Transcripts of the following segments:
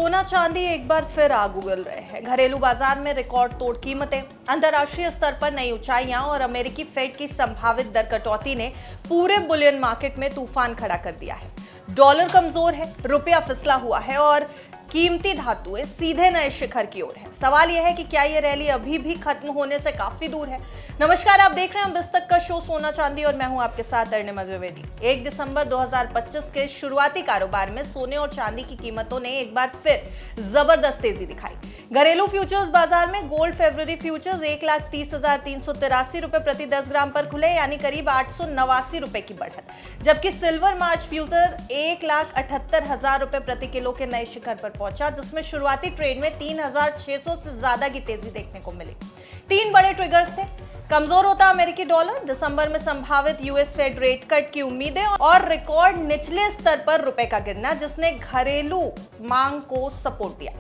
सोना चांदी एक बार फिर आग उगल रहे हैं। घरेलू बाजार में रिकॉर्ड तोड़ कीमतें, अंतर्राष्ट्रीय स्तर पर नई ऊंचाइयां और अमेरिकी फेड की संभावित दर कटौती ने पूरे बुलियन मार्केट में तूफान खड़ा कर दिया है। डॉलर कमजोर है, रुपया फिसला हुआ है और कीमती धातुएं सीधे नए शिखर की ओर है। सवाल यह है कि क्या यह रैली अभी भी खत्म होने से काफी दूर है। नमस्कार, आप देख रहे हैं बिज तक का शो सोना चांदी और मैं हूं आपके साथ अर्निमा द्विवेदी। 1 दिसंबर 2025 के शुरुआती कारोबार में सोने और चांदी की कीमतों ने एक बार फिर जबरदस्त तेजी दिखाई। घरेलू फ्यूचर्स बाजार में गोल्ड फेब्रुअरी फ्यूचर्स 1,30,383 रुपए प्रति 10 ग्राम पर खुले, यानी करीब 889 रुपए की बढ़त, जबकि सिल्वर मार्च फ्यूचर 1,78,000 रुपए प्रति किलो के नए शिखर पर पहुंचा, जिसमें शुरुआती ट्रेड में 3,600 से ज्यादा की तेजी देखने को मिली। 3 बड़े ट्रिगर्स थे। कमजोर होता अमेरिकी डॉलर, दिसंबर में संभावित यूएस फेड रेट कट की उम्मीदें और रिकॉर्ड निचले स्तर पर रुपए का गिरना, जिसने घरेलू मांग को सपोर्ट दिया।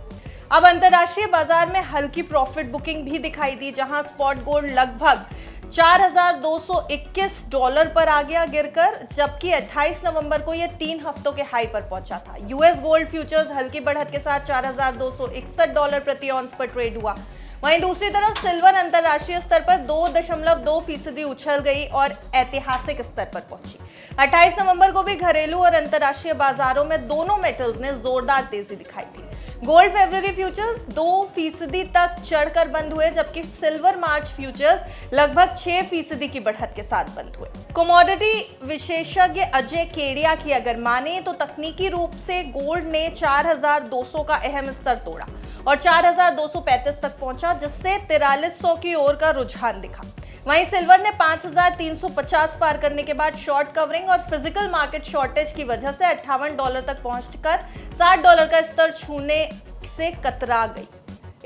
अब अंतर्राष्ट्रीय बाजार में हल्की प्रॉफिट बुकिंग भी दिखाई दी, जहां स्पॉट गोल्ड लगभग $4,221 पर आ गया गिरकर, जबकि 28 नवंबर को यह 3 हफ्तों के हाई पर पहुंचा था। यूएस गोल्ड फ्यूचर्स हल्की बढ़त के साथ $4,261 प्रति ऑन्स पर ट्रेड हुआ। वहीं दूसरी तरफ सिल्वर अंतर्राष्ट्रीय स्तर पर 2.2% उछल गई और ऐतिहासिक स्तर पर पहुंची। 28 नवंबर को भी घरेलू और अंतर्राष्ट्रीय बाजारों में दोनों मेटल्स ने जोरदार तेजी दिखाई थी। गोल्ड फेब्रुअरी फ्यूचर्स 2% तक चढ़कर बंद हुए, जबकि सिल्वर मार्च फ्यूचर्स लगभग 6% की बढ़त के साथ बंद हुए। कमोडिटी विशेषज्ञ अजय केडिया की अगर माने तो तकनीकी रूप से गोल्ड ने 4,200 का अहम स्तर तोड़ा और 4,235 तक पहुंचा, जिससे 4300 की ओर का रुझान दिखा। वहीं सिल्वर ने 5,350 पार करने के बाद शॉर्ट कवरिंग और फिजिकल मार्केट शॉर्टेज की वजह से $58 तक पहुंचकर $60 का स्तर छूने से कतरा गई।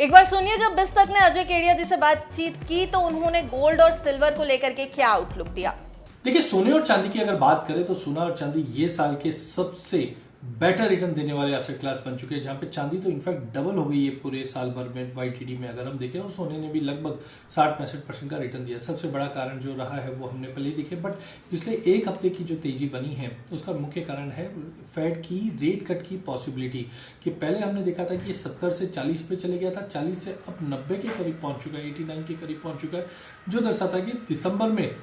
एक बार सुनिए, जब बिज तक ने अजय केडिया जी से बातचीत की तो उन्होंने गोल्ड और सिल्वर को लेकर के क्या आउटलुक दिया। देखिए, सोने और चांदी की अगर बात करें तो सोना और चांदी ये साल के सबसे बेटर रिटर्न देने वाले एसेट क्लास बन चुके हैं, जहां पे चांदी तो इनफैक्ट डबल हो गई है पूरे साल भर में वाईटीडी में अगर हम देखें, और सोने ने भी लगभग 60-65% का रिटर्न दिया। सबसे बड़ा कारण जो रहा है वो हमने पहले ही देखे, बट पिछले एक हफ्ते की जो तेजी बनी है उसका मुख्य कारण है फेड की रेट कट की पॉसिबिलिटी। कि पहले हमने देखा था कि 70 से 40 पे चले गया था, 40 से अब 90 के करीब पहुंच चुका है, 89 के करीब पहुंच चुका है, जो दर्शाता है कि दिसंबर में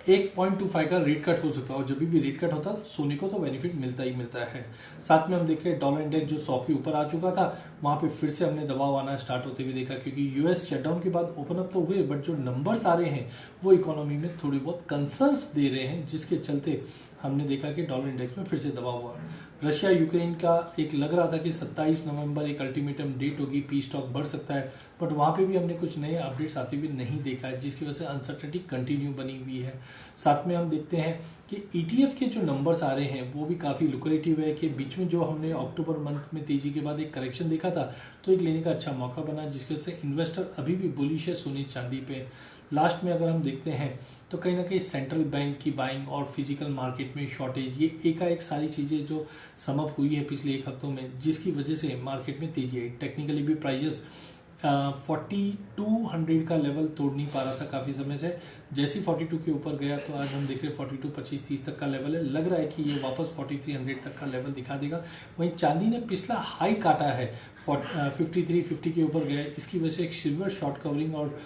1.25 का रेट कट हो सकता है। और जब भी रेट कट होता है तो सोने को तो बेनिफिट मिलता ही मिलता है। साथ में हम देख रहे हैं डॉलर इंडेक्स जो 100 के ऊपर आ चुका था, वहां पे फिर से हमने दबाव आना स्टार्ट होते हुए देखा, क्योंकि यूएस शटडाउन के बाद ओपन अप तो हुए, बट जो नंबर्स आ रहे हैं वो इकोनॉमी में थोड़ी बहुत कंसर्न्स दे रहे हैं, जिसके चलते हमने देखा कि डॉलर इंडेक्स में फिर से दबाव हुआ। रशिया यूक्रेन का एक लग रहा था कि 27 नवंबर एक अल्टीमेटम डेट होगी, पीस टॉक बढ़ सकता है, बट वहां पे भी हमने कुछ नए अपडेट्स आते हुए नहीं देखा है, जिसकी वजह से अनसर्टेनिटी कंटिन्यू बनी हुई है। साथ में हम देखते हैं कि ईटीएफ के जो नंबर्स आ रहे हैं वो भी काफी लुक्रेटिव है। कि बीच में जो हमने अक्टूबर मंथ में तेजी के बाद एक करेक्शन देखा था, तो एक लेने का अच्छा मौका बना, जिसकी वजह से इन्वेस्टर अभी भी बुलिश है सोने चांदी पे। लास्ट में अगर हम देखते हैं तो कहीं ना कहीं सेंट्रल बैंक की बाइंग और फिजिकल मार्केट में शॉर्टेज, ये एकाएक सारी चीजें जो समअप हुई है पिछले एक हफ्तों में, जिसकी वजह से मार्केट में तेजी आई। टेक्निकली भी प्राइजेस 4200 का लेवल तोड़ नहीं पा रहा था काफी समय से। जैसे ही 42 के ऊपर गया तो आज हम देख रहे हैं 42.25-30 तक का लेवल है। लग रहा है कि ये वापस 4300 तक का लेवल दिखा देगा। वहीं चांदी ने पिछला हाई काटा है, 5350 के ऊपर गया है। इसकी वजह से एक सिल्वर शॉर्ट कवरिंग और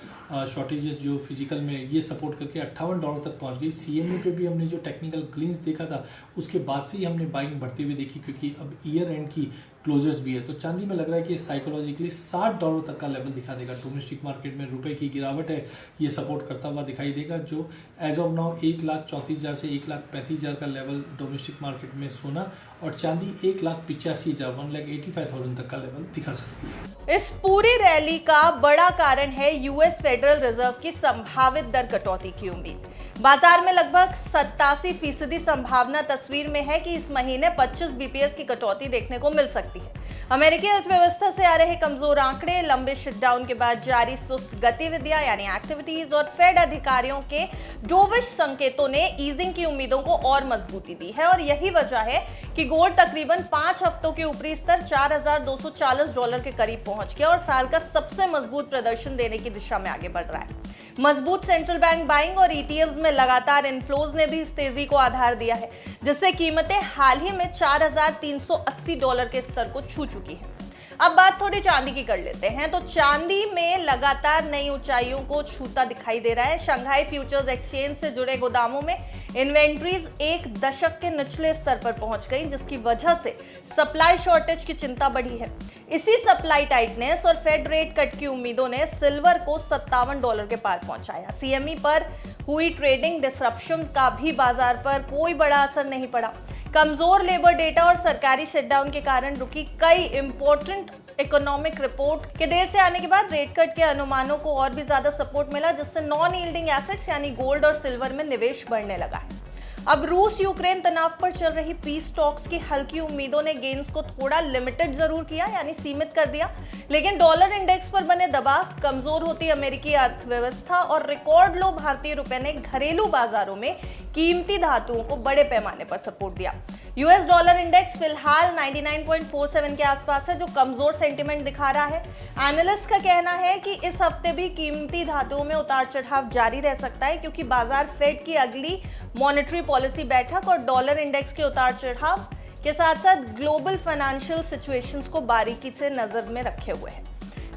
शॉर्टेजेस जो फिजिकल में ये सपोर्ट करके $58 तक पहुंच गई। सीएमए पे भी हमने जो टेक्निकल क्लींस देखा था उसके बाद से ही हमने बाइंग बढ़ते हुए देखी, क्योंकि अब ईयर एंड की क्लोजर्स भी है। तो चांदी में लग रहा है कि साइकोलॉजिकली $60 तक का लेवल दिखा देगा। डोमेस्टिक मार्केट में रुपए की गिरावट है, ये सपोर्ट करता हुआ दिखाई देगा, जो एज ऑफ नाउ 1,34,000 से 1,35,000 का लेवल डोमेस्टिक मार्केट में सोना और चांदी 1,85,000 1,85,000 तक का लेवल दिखा सकती है। इस पूरी रैली का बड़ा कारण है यूएस फेडरल रिजर्व की संभावित दर कटौती की उम्मीद। बाजार में लगभग 87% संभावना तस्वीर में है कि इस महीने 25 बीपीएस की कटौती देखने को मिल सकती है। अमेरिकी अर्थव्यवस्था से आ रहे कमजोर आंकड़े, लंबे शटडाउन के बाद जारी सुस्त गतिविधियां यानी एक्टिविटीज और फेड अधिकारियों के डोविश संकेतों ने ईजिंग की उम्मीदों को और मजबूती दी है, और यही वजह है कि गोल्ड तकरीबन 5 हफ्तों के ऊपरी स्तर $4,240 के करीब पहुंच गया और साल का सबसे मजबूत प्रदर्शन देने की दिशा में आगे बढ़ रहा है। मजबूत सेंट्रल बैंक बाइंग और ईटीएफ्स में लगातार इनफ्लोज ने भी इस तेजी को आधार दिया है, जिससे कीमतें हाल ही में $4,380 के स्तर को छू चुकी हैं। अब बात थोड़ी चांदी की कर लेते हैं। तो चांदी में लगातार नई ऊंचाइयों को छूता दिखाई दे रहा है। शंघाई फ्यूचर्स एक्सचेंज से जुड़े गोदामों में इन्वेंट्रीज एक दशक के निचले स्तर पर पहुंच गई, जिसकी वजह से सप्लाई शॉर्टेज की चिंता बढ़ी है। इसी सप्लाई टाइटनेस और फेड रेट कट की उम्मीदों ने सिल्वर को $57 के पार पहुंचाया। सीएमई पर हुई ट्रेडिंग डिसरप्शन का भी बाजार पर कोई बड़ा असर नहीं पड़ा। कमजोर लेबर डेटा और सरकारी शटडाउन के कारण रुकी कई इंपॉर्टेंट इकोनॉमिक रिपोर्ट के देर से आने के बाद रेट कट के अनुमानों को और भी ज्यादा सपोर्ट मिला, जिससे नॉन यील्डिंग एसेट्स यानी गोल्ड और सिल्वर में निवेश बढ़ने लगा है। अब रूस यूक्रेन तनाव पर चल रही पीस टॉक्स की हल्की उम्मीदों ने गेन्स को थोड़ा लिमिटेड जरूर किया, यानी सीमित कर दिया, लेकिन डॉलर इंडेक्स पर बने दबाव, कमजोर होती अमेरिकी अर्थव्यवस्था और रिकॉर्ड लो भारतीय रुपए ने घरेलू बाजारों में कीमती धातुओं को बड़े पैमाने पर सपोर्ट दिया। यूएस डॉलर इंडेक्स फिलहाल 99.47 के आसपास है, जो कमजोर सेंटीमेंट दिखा रहा है। एनालिस्ट का कहना है कि इस हफ्ते भी कीमती धातुओं में उतार चढ़ाव जारी रह सकता है, क्योंकि बाजार फेड की अगली मॉनेटरी पॉलिसी बैठक और डॉलर इंडेक्स के उतार चढ़ाव के साथ साथ ग्लोबल फाइनेंशियल सिचुएशंस को बारीकी से नजर में रखे हुए है।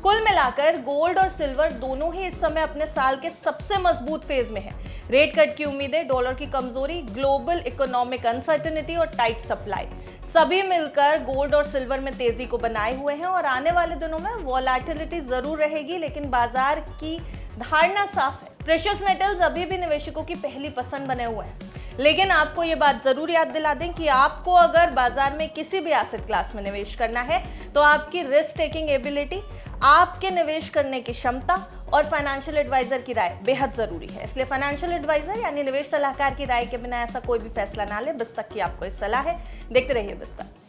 कुल मिलाकर गोल्ड और सिल्वर दोनों ही इस समय अपने साल के सबसे मजबूत फेज में है। रेट कट की उम्मीदें, डॉलर की कमजोरी, ग्लोबल इकोनॉमिक अनसर्टेनिटी और टाइट सप्लाई सभी मिलकर गोल्ड और सिल्वर में तेजी को बनाए हुए हैं और आने वाले दिनों में वॉलेटिलिटी जरूर रहेगी, लेकिन बाजार की धारणा साफ है। प्रेशियस मेटल्स अभी भी निवेशकों की पहली पसंद बने हुए हैं, लेकिन आपको ये बात जरूर याद दिला दें कि आपको अगर बाजार में किसी भी एसेट क्लास में निवेश करना है तो आपकी रिस्क टेकिंग एबिलिटी, आपके निवेश करने की क्षमता और फाइनेंशियल एडवाइजर की राय बेहद जरूरी है। इसलिए फाइनेंशियल एडवाइजर यानी निवेश सलाहकार की राय के बिना ऐसा कोई भी फैसला ना ले। बिस्तक की आपको इस सलाह है। देखते रहिए बिस्तक।